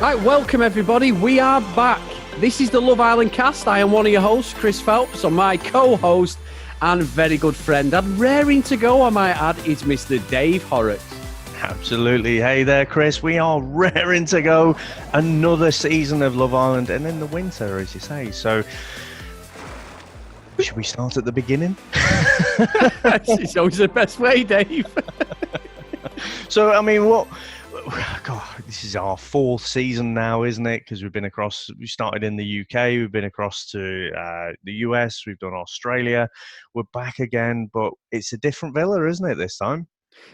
Right, welcome everybody. We are back. This is the Love Island cast. I am one of your hosts, Chris Phelps, and my co-host and very good friend, and raring to go, I might add, is Mr. Dave Horrocks. Absolutely. Hey there, Chris. We are raring to go. Another season of Love Island, and in the winter, as you say. So, should we start at the beginning? It's always the best way, Dave. So, I mean, God, this is our fourth season now, isn't it? Because we started in the UK, we've been across to the US, we've done Australia, we're back again, but it's a different villa, isn't it, this time?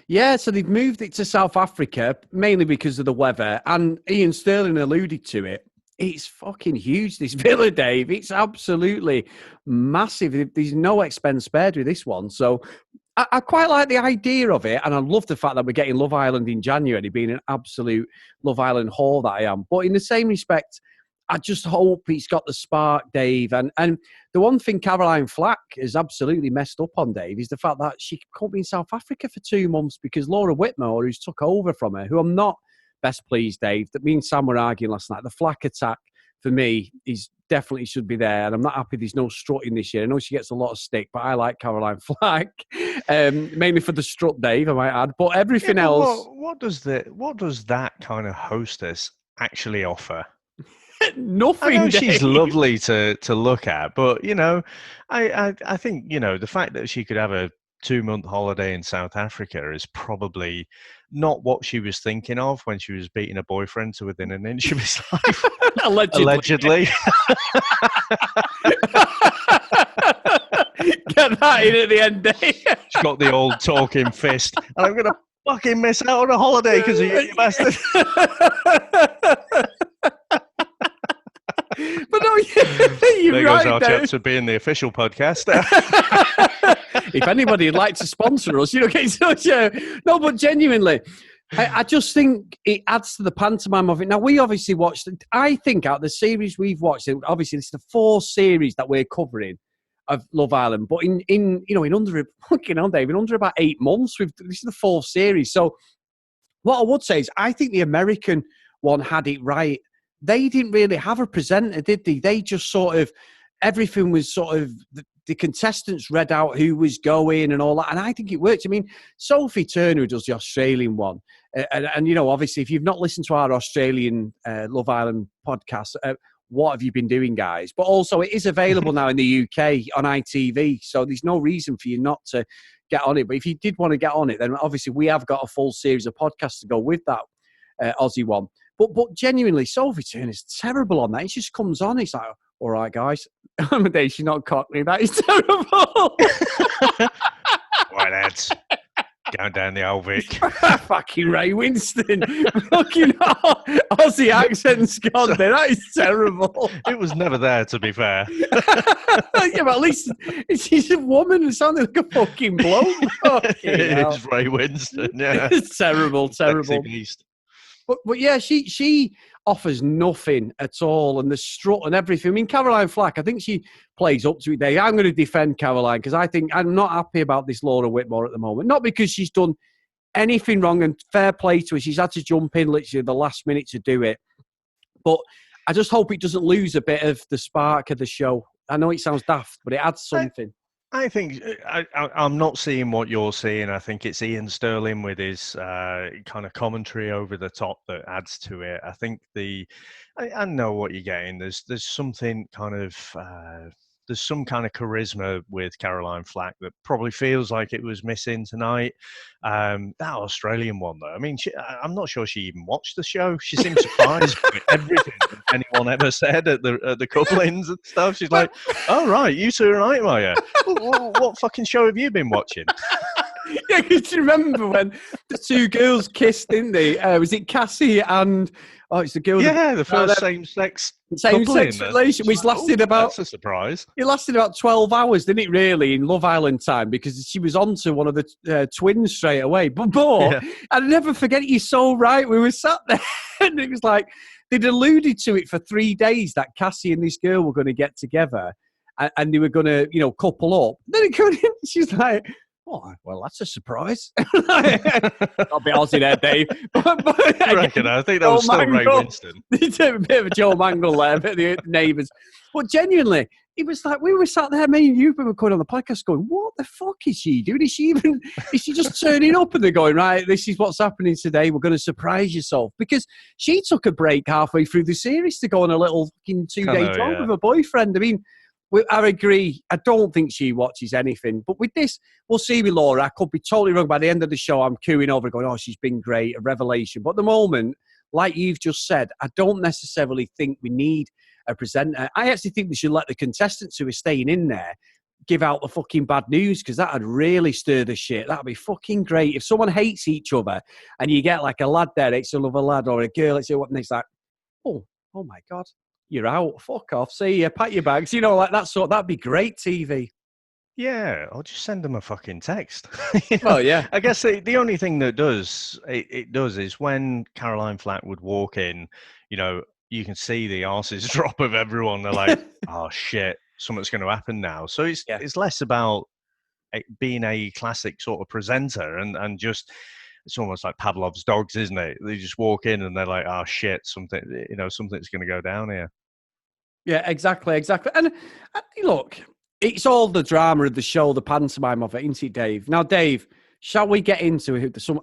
Yeah, so they've moved it to South Africa, mainly because of the weather, and Ian Sterling alluded to it. It's fucking huge, this villa, Dave. It's absolutely massive. There's no expense spared with this one, so I quite like the idea of it, and I love the fact that we're getting Love Island in January, being an absolute Love Island whore that I am. But in the same respect, I just hope it's got the spark, Dave. And the one thing Caroline Flack has absolutely messed up on, Dave, is the fact that she can't be in South Africa for 2 months because Laura Whitmore, who's took over from her, who I'm not best pleased, Dave, that me and Sam were arguing last night. The Flack attack, for me, is definitely should be there, and I'm not happy there's no strutting this year. I know she gets a lot of stick, but I like Caroline Flack, mainly for the strut, Dave, I might add. But everything else, what does that kind of hostess actually offer? nothing. I know Dave. she's lovely to look at, but I think the fact that she could have a 2-month holiday in South Africa is probably not what she was thinking of when she was beating her boyfriend to within an inch of his life. Allegedly. Get that in at the end, Dave. She's got the old talking fist, and I'm going to fucking miss out on a holiday because of you, you bastard. But no, you're there right, goes our Dave. chance for being the official podcast. If anybody would like to sponsor us, get in touch. No, but genuinely, I just think it adds to the pantomime of it. Now, we obviously watched, I think out of the series we've watched, obviously it's the 4 series that we're covering of Love Island, but in under Dave, in under about 8 months, this is the 4th series. So what I would say is I think the American one had it right. They didn't really have a presenter, did they? They just sort of, everything was sort of, the contestants read out who was going and all that, and I think it worked. I mean, Sophie Turner, who does the Australian one, and obviously, if you've not listened to our Australian Love Island podcast, what have you been doing, guys? But also, it is available now in the UK on ITV, so there's no reason for you not to get on it. But if you did want to get on it, then obviously we have got a full series of podcasts to go with that Aussie one. But Genuinely, Sophie Turner's terrible on that. It just comes on. It's like, all right, guys. Amadeus, she's not cockney. That is terrible. Right, lads. Going down the old Vic. Fucking Ray Winston. Fucking Aussie accent's gone there. That is terrible. It was never there, to be fair. Yeah, but at least she's a woman and sounding like a fucking bloke. It is Ray Winston, yeah. It's terrible. Sexy beast. But yeah, she offers nothing at all, and the strut and everything. I mean, Caroline Flack, I think she plays up to it there. I'm going to defend Caroline because I think I'm not happy about this Laura Whitmore at the moment. Not because she's done anything wrong, and fair play to her. She's had to jump in literally the last minute to do it. But I just hope it doesn't lose a bit of the spark of the show. I know it sounds daft, but it adds something. I think I'm not seeing what you're seeing. I think it's Ian Sterling with his kind of commentary over the top that adds to it. I think I know what you're getting. There's something kind of there's some kind of charisma with Caroline Flack that probably feels like it was missing tonight. That Australian one, though, I mean, I'm not sure she even watched the show. She seemed surprised by everything that anyone ever said at the couplings and stuff. She's like, oh, right, you two are right, are you? What fucking show have you been watching? Yeah, because you remember when the 2 girls kissed, didn't they? Was it Cassie and... Oh, it's the girl. Yeah, the first same-sex relation, which lasted about... That's a surprise. It lasted about 12 hours, didn't it, really, in Love Island time, because she was on to one of the twins straight away. But I'd never forget it. You're so right. We were sat there, and it was like, they'd alluded to it for 3 days, that Cassie and this girl were going to get together, and they were going to, couple up. Then it came in, she's like... Oh, well, that's a surprise. I'll be Aussie there, Dave. But I reckon. I think that was still Ray Winston. It's a bit of a Joe Mangle there, a bit of the neighbours. But genuinely, it was like we were sat there, me and you were going on the podcast going, what the fuck is she doing? Is she just turning up and they're going, right, this is what's happening today. We're going to surprise yourself. Because she took a break halfway through the series to go on a little fucking 2-day drive with her boyfriend. I mean, I agree. I don't think she watches anything. But with this, we'll see with Laura. I could be totally wrong. By the end of the show, I'm cooing over going, oh, she's been great, a revelation. But at the moment, like you've just said, I don't necessarily think we need a presenter. I actually think we should let the contestants who are staying in there give out the fucking bad news, because that would really stir the shit. That would be fucking great. If someone hates each other and you get like a lad there, it's another lad, or a girl, it's what, and it's like, oh my God. You're out. Fuck off. See you. Pack your bags. You know, like that sort. That'd be great TV. Yeah, I'll just send them a fucking text. Oh yeah. I guess the only thing that it does is when Caroline Flack would walk in, you know, you can see the arses drop of everyone. They're like, oh shit, something's going to happen now. So it's less about being a classic sort of presenter and just. It's almost like Pavlov's dogs, isn't it? They just walk in and they're like, "Oh shit, something's going to go down here." Yeah, exactly. And look, it's all the drama of the show, the pantomime of it, isn't it, Dave? Now, Dave, shall we get into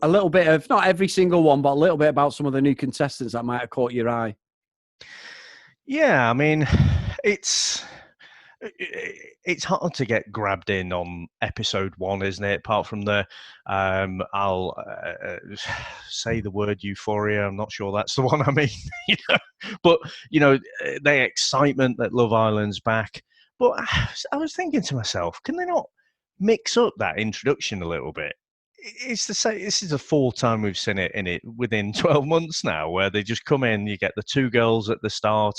a little bit of, not every single one, but a little bit about some of the new contestants that might have caught your eye? Yeah, I mean, it's hard to get grabbed in on episode 1, isn't it? Apart from I'll say the word euphoria. I'm not sure that's the one I mean. But the excitement that Love Island's back. But I was thinking to myself, can they not mix up that introduction a little bit? It's the same. This is the 4th time we've seen it within 12 months now, where they just come in, you get the 2 girls at the start,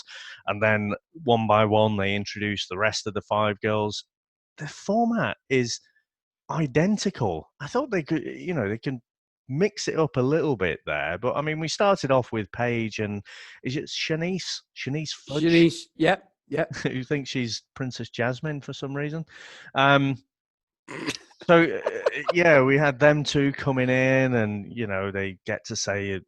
and then one by one they introduce the rest of the 5 girls. The format is identical. I thought they could, they can mix it up a little bit there. But I mean, we started off with Paige and is it Shanice? Shanice Fudge? Shanice, yep. Who thinks she's Princess Jasmine for some reason. So, we had them 2 coming in and, they get to say, a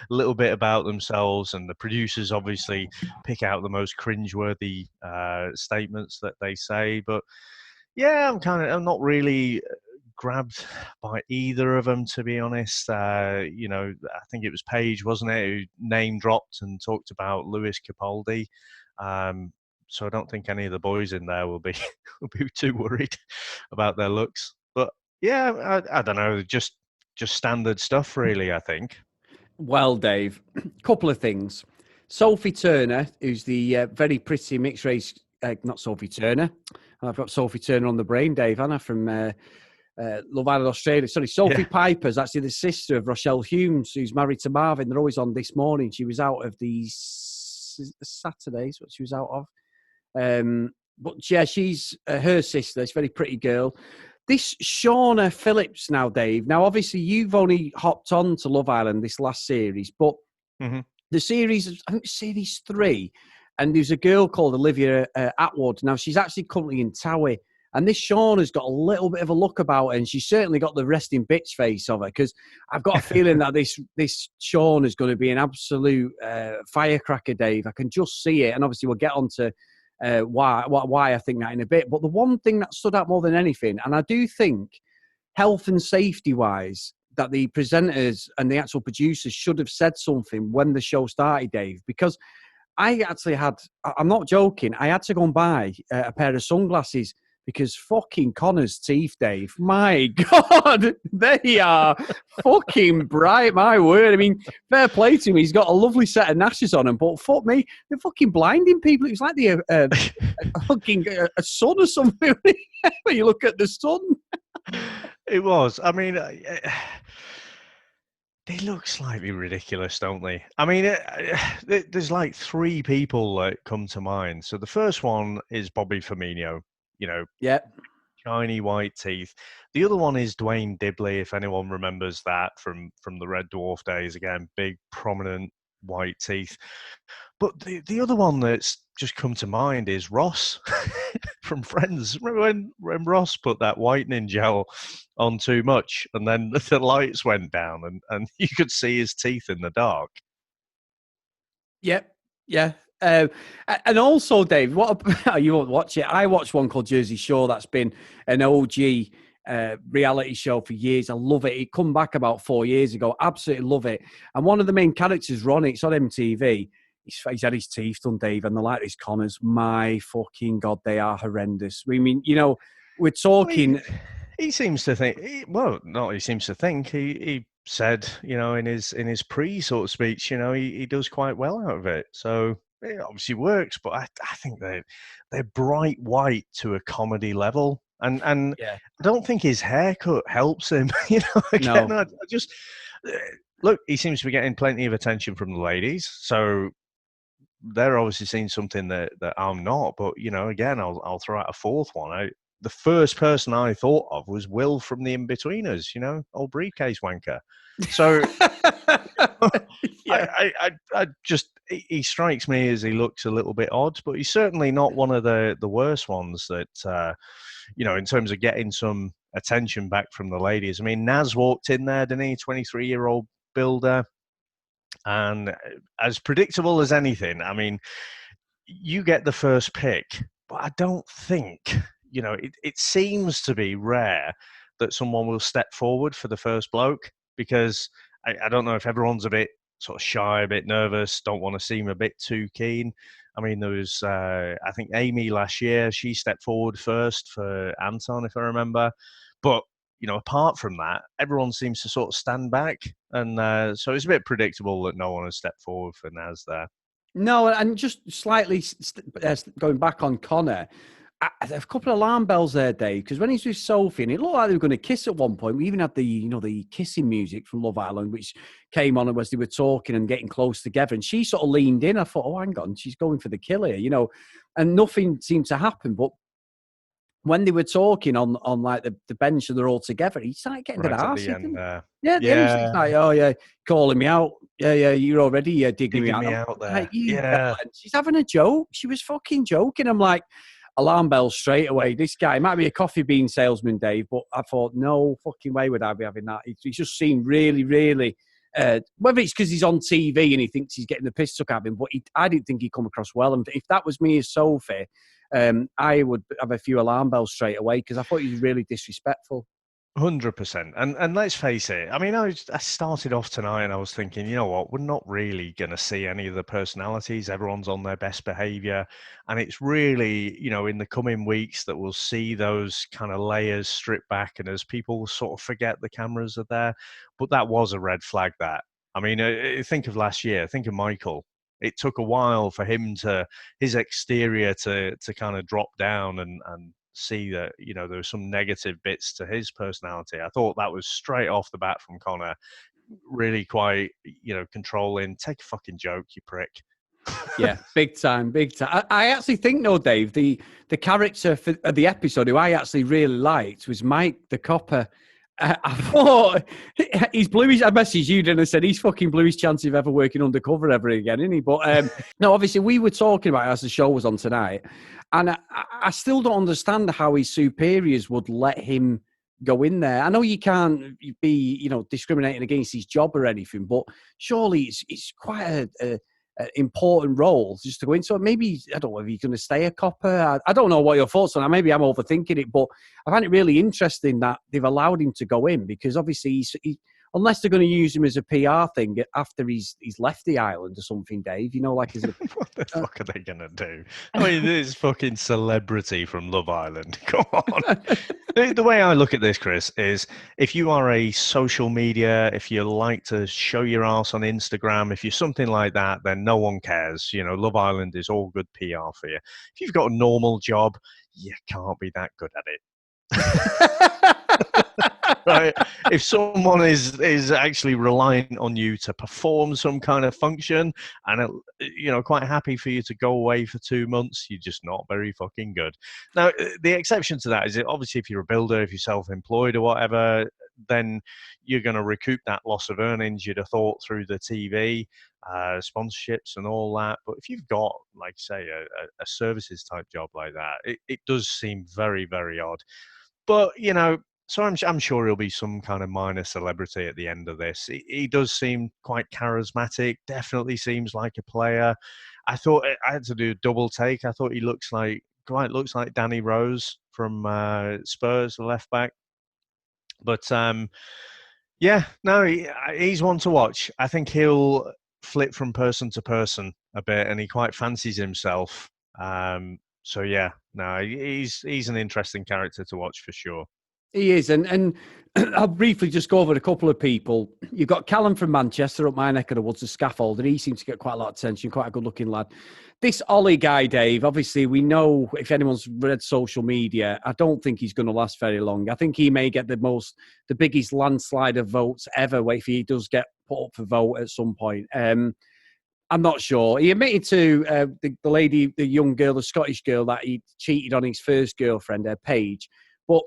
little bit about themselves, and the producers obviously pick out the most cringeworthy statements that they say. But, yeah, I'm not really grabbed by either of them, to be honest. I think it was Paige, wasn't it, who name dropped and talked about Lewis Capaldi. So I don't think any of the boys in there will be too worried about their looks. But yeah, I don't know, just standard stuff, really. I think. Well, Dave, couple of things. Sophie Turner, who's the very pretty mixed race, not Sophie Turner. I've got Sophie Turner on the brain, Dave, Anna from Love Island Australia. Sorry, Sophie Piper's actually the sister of Rochelle Humes, who's married to Marvin. They're always on This Morning. She was out of the Saturdays, what she was out of. But yeah, she's her sister. It's a very pretty girl. This Shauna Phillips now, Dave. Now, obviously, you've only hopped on to Love Island this last series, but the series, I think series 3, and there's a girl called Olivia Atwood. Now, she's actually currently in Towie, and this Shauna's got a little bit of a look about her, and she's certainly got the resting bitch face of her, because I've got a feeling that this Shauna's going to be an absolute firecracker, Dave. I can just see it, and obviously we'll get on to why I think that in a bit. But the one thing that stood out more than anything, and I do think health and safety wise, that the presenters and the actual producers should have said something when the show started, Dave, because I actually I'm not joking, I had to go and buy a pair of sunglasses because fucking Connor's teeth, Dave, my God, they are fucking bright, my word. I mean, fair play to him. He's got a lovely set of lashes on him, but fuck me, they're fucking blinding people. It's like a sun or something when you look at the sun. It was. I mean, they look slightly ridiculous, don't they? I mean, there's like 3 people that come to mind. So the first one is Bobby Firmino. Shiny white teeth. The other one is Dwayne Dibley, if anyone remembers that from the Red Dwarf days. Again, big, prominent white teeth. But the other one that's just come to mind is Ross from Friends. Remember when Ross put that whitening gel on too much, and then the lights went down, and you could see his teeth in the dark. Yep. Yeah. And also, Dave, what you won't watch it. I watched one called Jersey Shore. That's been an OG reality show for years. I love it. It come back about 4 years ago. Absolutely love it. And one of the main characters, Ronnie, it's on MTV. He's had his teeth done, Dave, and they're like these Connors. My fucking God, they are horrendous. We mean, we're talking. He seems to think. Well, not he seems to think. He said, in his pre-sort of speech, he does quite well out of it. So it obviously works, but I think they're bright white to a comedy level, and Yeah. I don't think his haircut helps him. Again, No. I just look. He seems to be getting plenty of attention from the ladies, so they're obviously seeing something that I'm not. But again, I'll throw out a fourth one. The first person I thought of was Will from the In-Betweeners, old briefcase wanker. So Yeah. I just, he strikes me as he looks a little bit odd, but he's certainly not one of the worst ones that, in terms of getting some attention back from the ladies. I mean, Naz walked in there, didn't he? 23-year-old builder. And as predictable as anything, I mean, you get the first pick, but I don't think, it seems to be rare that someone will step forward for the first bloke, because I don't know if everyone's a bit sort of shy, a bit nervous, don't want to seem a bit too keen. I mean, there was, I think Amy last year, she stepped forward first for Anton, if I remember. But, apart from that, everyone seems to sort of stand back. And so it's a bit predictable that no one has stepped forward for Naz there. No, and just slightly going back on Connor, a couple of alarm bells there, Dave, because when he's with Sophie, and it looked like they were going to kiss at one point. We even had the kissing music from Love Island, which came on as they were talking and getting close together. And she sort of leaned in. I thought, oh, hang on, she's going for the kill here, and nothing seemed to happen. But when they were talking on like the bench and they're all together, he started getting Right to the at arse. the end, Yeah, the end, he's like, oh yeah, calling me out. Yeah, you're already digging me out there. Like, Yeah. she's having a joke. She was fucking joking. I'm like, alarm bells straight away. This guy might be a coffee bean salesman, Dave, but I thought, no fucking way would I be having that. He just seemed really, really, whether it's because he's on TV and he thinks he's getting the piss took out of him, but I didn't think he'd come across well. And if that was me as Sophie, I would have a few alarm bells straight away, because I thought he was really disrespectful. 100%. And let's face it, I mean, I started off tonight and I was thinking, you know what, we're not really going to see any of the personalities. Everyone's on their best behavior. And it's really, in the coming weeks that we'll see those kind of layers stripped back, and as people sort of forget the cameras are there. But that was a red flag, that. I mean, think of last year, think of Michael. It took a while for his exterior to kind of drop down and see that, there were some negative bits to his personality. I thought that was straight off the bat from Connor, really quite, controlling. Take a fucking joke, you prick. Yeah, big time. I actually think, no, Dave, the character for the episode who I actually really liked was Mike the copper. I thought he's blew his. I messaged you and I said he's fucking blew his chance of ever working undercover ever again, isn't he? But no, obviously we were talking about it as the show was on tonight, and I still don't understand how his superiors would let him go in there. I know you can't be, discriminating against his job or anything, but surely it's quite a important role just to go in. So maybe, I don't know if he's going to stay a copper. I don't know what your thoughts are. Maybe I'm overthinking it, but I find it really interesting that they've allowed him to go in, because obviously unless they're going to use him as a PR thing after he's left the island or something, Dave, like as a... What the fuck are they going to do? I mean, this fucking celebrity from Love Island. Come on. The way I look at this, Chris, is if you are a social media, if you like to show your ass on Instagram, if you're something like that, then no one cares. Love Island is all good PR for you. If you've got a normal job, you can't be that good at it. Right? If someone is actually relying on you to perform some kind of function and quite happy for you to go away for 2 months, you're just not very fucking good. Now, the exception to that is that obviously if you're a builder, if you're self-employed or whatever, then you're going to recoup that loss of earnings you'd have thought through the TV, sponsorships and all that. But if you've got, like, say, a services type job like that, it does seem very, very odd. But, so I'm sure he'll be some kind of minor celebrity at the end of this. He does seem quite charismatic, definitely seems like a player. I thought I had to do a double take. I thought he looks like Danny Rose from Spurs, the left back. But he's one to watch. I think he'll flip from person to person a bit, and he quite fancies himself. He's an interesting character to watch for sure. He is, and I'll briefly just go over a couple of people. You've got Callum from Manchester, up my neck of the woods, the scaffolder. He seems to get quite a lot of attention, quite a good-looking lad. This Ollie guy, Dave, obviously we know, if anyone's read social media, I don't think he's going to last very long. I think he may get the biggest landslide of votes ever if he does get put up for vote at some point. I'm not sure. He admitted to the lady, the young girl, the Scottish girl, that he cheated on his first girlfriend, Paige. But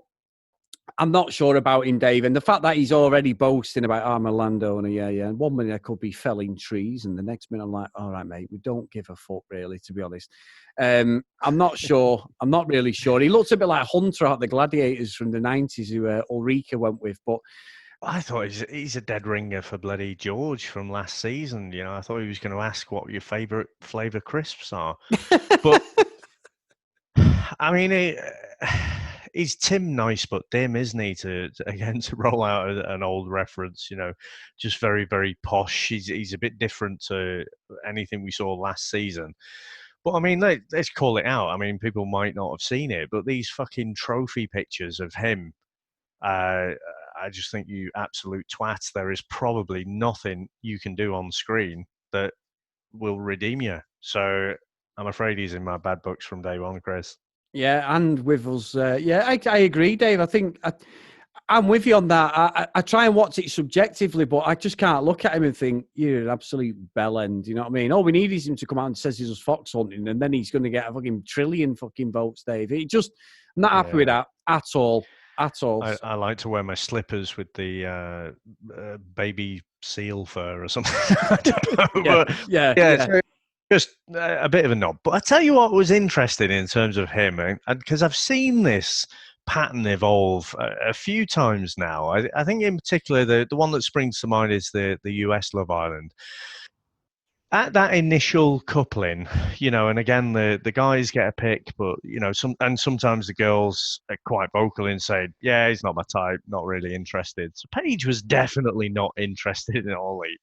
I'm not sure about him, Dave. And the fact that he's already boasting about, I'm a landowner, yeah. And 1 minute I could be felling trees, and the next minute I'm like, all right, mate, we don't give a fuck, really, to be honest. I'm not sure. I'm not really sure. He looks a bit like Hunter out of the Gladiators from the 90s who Ulrika went with. But I thought he's a dead ringer for bloody George from last season. I thought he was going to ask what your favourite flavour crisps are. But, I mean, he's Tim Nice but dim, isn't he? To roll out an old reference, just very, very posh. He's a bit different to anything we saw last season. But I mean, let's call it out. I mean, people might not have seen it, but these fucking trophy pictures of him, I just think, you absolute twat, there is probably nothing you can do on screen that will redeem you. So I'm afraid he's in my bad books from day one, Chris. Yeah, and with us, I agree, Dave. I think I'm with you on that. I try and watch it subjectively, but I just can't look at him and think, you're an absolute bellend, you know what I mean? All we need is him to come out and says he's fox hunting, and then he's going to get a fucking trillion fucking votes, Dave. I'm not happy with that at all. At all. I like to wear my slippers with the baby seal fur or something. I don't know. Yeah. So just a bit of a knob. But I tell you what was interesting in terms of him, and because I've seen this pattern evolve a few times now. I think in particular the one that springs to mind is the US Love Island. At that initial coupling, and again, the guys get a pick, but, sometimes the girls are quite vocal in saying, yeah, he's not my type, not really interested. So Paige was definitely not interested in Ollie.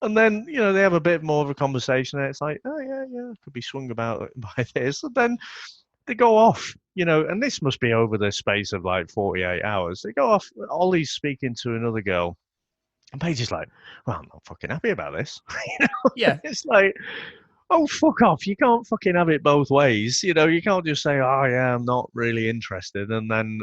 And then, they have a bit more of a conversation, and it's like, oh, yeah, could be swung about by this. And then they go off, and this must be over the space of like 48 hours. They go off, Ollie's speaking to another girl. And Paige is like, well, I'm not fucking happy about this. Yeah. It's like, oh, fuck off. You can't fucking have it both ways. You can't just say, oh, yeah, I'm not really interested. And then,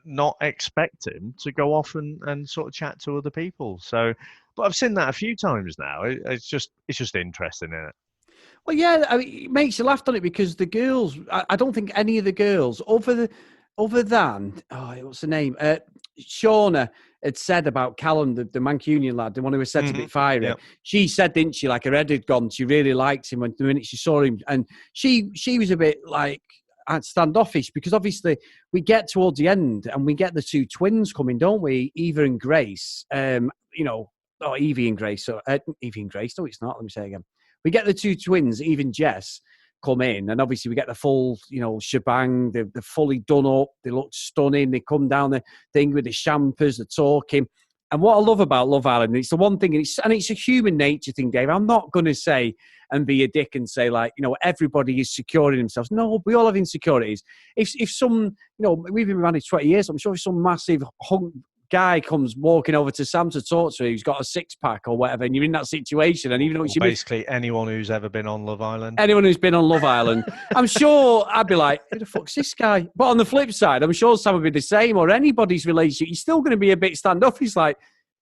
not expect him to go off and sort of chat to other people. So, but I've seen that a few times now. It's just interesting, isn't it? Well, yeah, I mean, it makes you laugh on it because the girls, I don't think any of the girls, other than, what's the name? Shauna had said about Callum, the Mancunian lad, the one who was said to be fiery. Yep. She said, didn't she, like her head had gone, she really liked him when the minute she saw him. And she was a bit like standoffish because obviously we get towards the end and we get the two twins coming, don't we? Eva and Grace. Evie and Grace. Evie and Grace. No, it's not. Let me say it again. We get the two twins, Eve and Jess, come in, and obviously we get the full, shebang. They're fully done up. They look stunning. They come down the thing with the champers, the talking. And what I love about Love Island, it's the one thing, and it's a human nature thing, Dave. I'm not going to say and be a dick and say, like, everybody is secure in themselves. No, we all have insecurities. If some, we've been married 20 years, I'm sure if some massive guy comes walking over to Sam to talk to, who's got a six-pack or whatever, and you're in that situation, and even though it's basically anyone who's ever been on Love Island, I'm sure I'd be like, who the fuck's this guy? But on the flip side, I'm sure Sam would be the same, or anybody's relationship, you're still going to be a bit standoffish, like,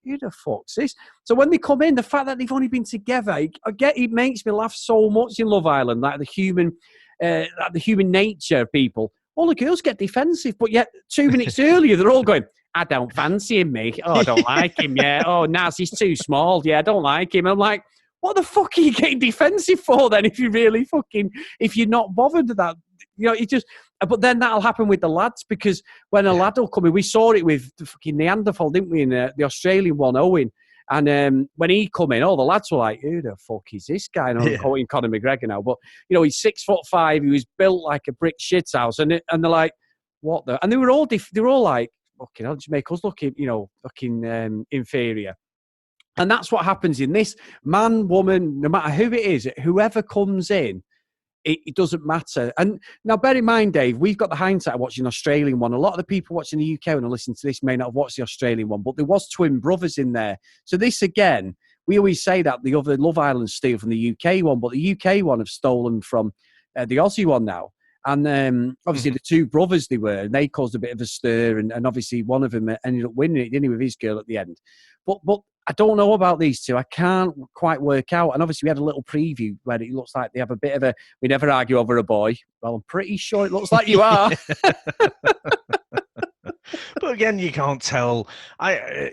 who the fuck's this? So when they come in, the fact that they've only been together, it makes me laugh so much in Love Island, like the human nature of people. All the girls get defensive, but yet 2 minutes earlier, they're all going, I don't fancy him, mate. Oh, I don't like him. Yeah. Oh, Naz, he's too small. Yeah, I don't like him. I'm like, what the fuck are you getting defensive for then? If you're not bothered with that, you just. But then that'll happen with the lads because when a lad will come in, we saw it with the fucking Neanderthal, didn't we? In the Australian one, Owen. And when he come in, all the lads were like, "Who the fuck is this guy?" And I'm calling Conor McGregor now, but he's 6'5". He was built like a brick shithouse, and they're like, "What the?" And they were all like, "Fucking hell, just make us look, fucking inferior." And that's what happens in this. Man, woman, no matter who it is, whoever comes in, it doesn't matter. And now, bear in mind, Dave, we've got the hindsight of watching the Australian one. A lot of the people watching the UK when I listen to this may not have watched the Australian one, but there was twin brothers in there. So this, again, we always say that the other Love Island steal from the UK one, but the UK one have stolen from the Aussie one now. And obviously the two brothers they were, and they caused a bit of a stir, and obviously one of them ended up winning it, didn't he, with his girl at the end. But I don't know about these two. I can't quite work out. And obviously we had a little preview where it looks like they have a bit of we never argue over a boy. Well, I'm pretty sure it looks like you are. But again, you can't tell.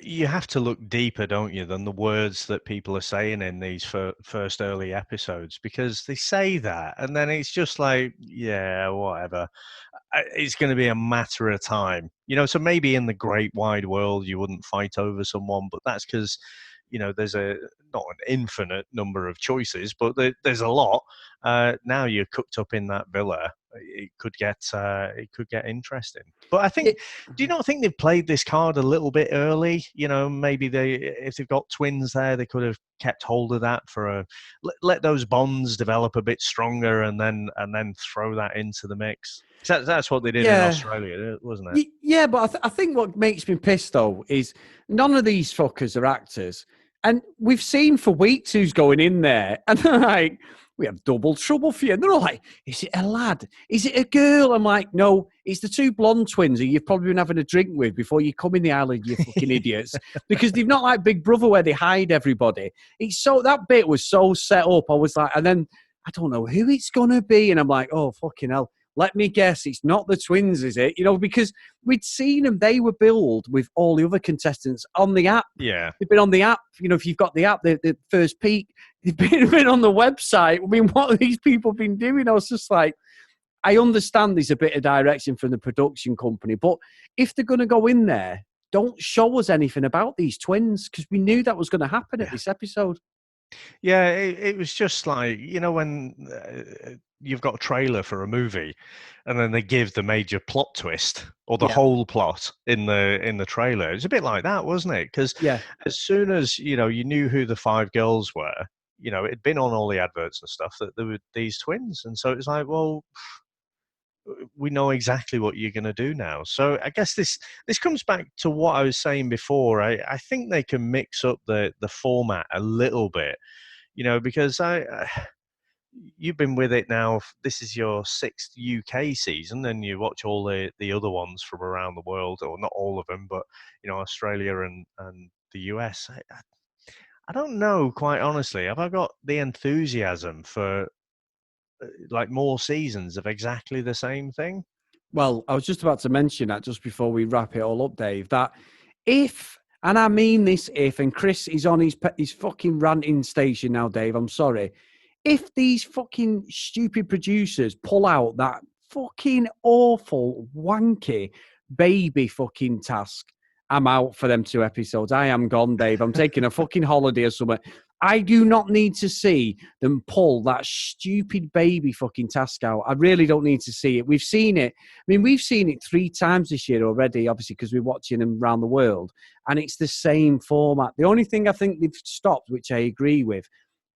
You have to look deeper, don't you, than the words that people are saying in these first early episodes, because they say that, and then it's just like, yeah, whatever. It's going to be a matter of time, So maybe in the great wide world you wouldn't fight over someone, but that's because there's not an infinite number of choices, but there's a lot. Now you're cooked up in that villa. It could get interesting. But I think, do you not think they've played this card a little bit early? Maybe if they've got twins there, they could have kept hold of that let those bonds develop a bit stronger, and then throw that into the mix. That's what they did in Australia, wasn't it? Yeah, but I think what makes me pissed though is none of these fuckers are actors. And we've seen for weeks who's going in there, and they're like, we have double trouble for you. And they're all like, is it a lad? Is it a girl? I'm like, no, it's the two blonde twins who you've probably been having a drink with before you come in the island, you fucking idiots. Because they've not like Big Brother where they hide everybody. That bit was so set up. I was like, and then I don't know who it's going to be. And I'm like, oh, fucking hell. Let me guess, it's not the twins, is it? Because we'd seen them, they were billed with all the other contestants on the app. Yeah. They've been on the app. If you've got the app, the first peek, they've been on the website. I mean, what have these people been doing? I was just like, I understand there's a bit of direction from the production company, but if they're going to go in there, don't show us anything about these twins, because we knew that was going to happen at this episode. Yeah, it was just like, when you've got a trailer for a movie and then they give the major plot twist or the whole plot in the trailer. It's a bit like that, wasn't it? Because as soon as, you knew who the five girls were, it had been on all the adverts and stuff that there were these twins. And so it was like, well, we know exactly what you're going to do now. So I guess this comes back to what I was saying before. I think they can mix up the format a little bit, because you've been with it now. This is your 6th UK season, and you watch all the other ones from around the world, or not all of them, but Australia and the US. I don't know, quite honestly. Have I got the enthusiasm for like more seasons of exactly the same thing? Well, I was just about to mention that just before we wrap it all up, Dave, that if, and I mean this if, and Chris is on his fucking ranting station now, Dave, I'm sorry. If these fucking stupid producers pull out that fucking awful, wanky baby fucking task, I'm out for them 2 episodes. I am gone, Dave. I'm taking a fucking holiday or something. I do not need to see them pull that stupid baby fucking task out. I really don't need to see it. We've seen it. I mean, we've seen it 3 times this year already, obviously, because we're watching them around the world, and it's the same format. The only thing I think they've stopped, which I agree with,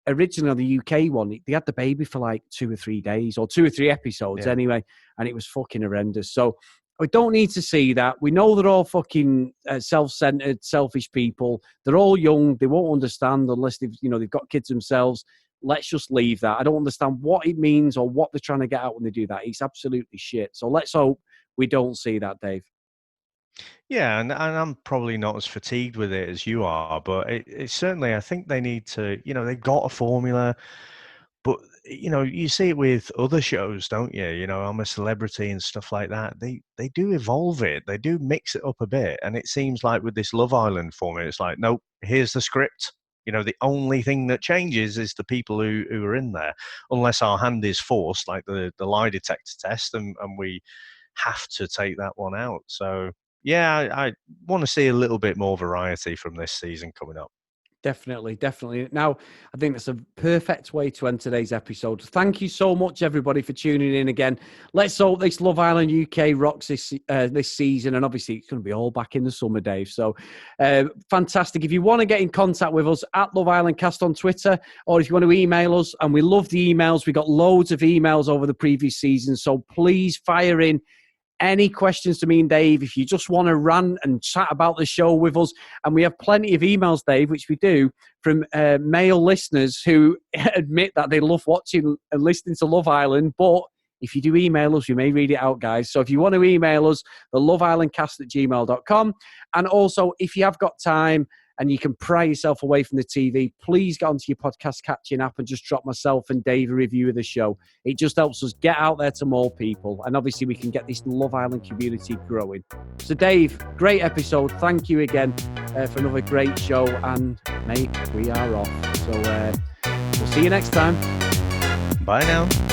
originally on the UK one, they had the baby for like 2 or 3 days, or 2 or 3 episodes anyway, and it was fucking horrendous. So we don't need to see that. We know they're all fucking self-centered, selfish people. They're all young. They won't understand unless they've got kids themselves. Let's just leave that. I don't understand what it means or what they're trying to get out when they do that. It's absolutely shit. So let's hope we don't see that, Dave. Yeah, and I'm probably not as fatigued with it as you are, but it certainly, I think they need to, they've got a formula, but you see it with other shows, don't you? I'm a Celebrity and stuff like that. They do evolve it. They do mix it up a bit. And it seems like with this Love Island format, it's like, nope, here's the script. The only thing that changes is the people who are in there, unless our hand is forced, like the lie detector test, and we have to take that one out. So, yeah, I want to see a little bit more variety from this season coming up. Definitely. Now, I think that's a perfect way to end today's episode. Thank you so much, everybody, for tuning in again. Let's hope this Love Island UK rocks this season, and obviously it's going to be all back in the summer, Dave. So, fantastic. If you want to get in contact with us, at Love Island Cast on Twitter, or if you want to email us, and we love the emails. We got loads of emails over the previous season, so please fire in any questions to me and Dave. If you just want to rant and chat about the show with us, and we have plenty of emails, Dave, which we do, from male listeners who admit that they love watching and listening to Love Island. But if you do email us, we may read it out, guys. So if you want to email us, the loveislandcast@gmail.com. And also, if you have got time and you can pry yourself away from the TV, please get onto your podcast catching app and just drop myself and Dave a review of the show. It just helps us get out there to more people. And obviously we can get this Love Island community growing. So Dave, great episode. Thank you again for another great show. And mate, we are off. So we'll see you next time. Bye now.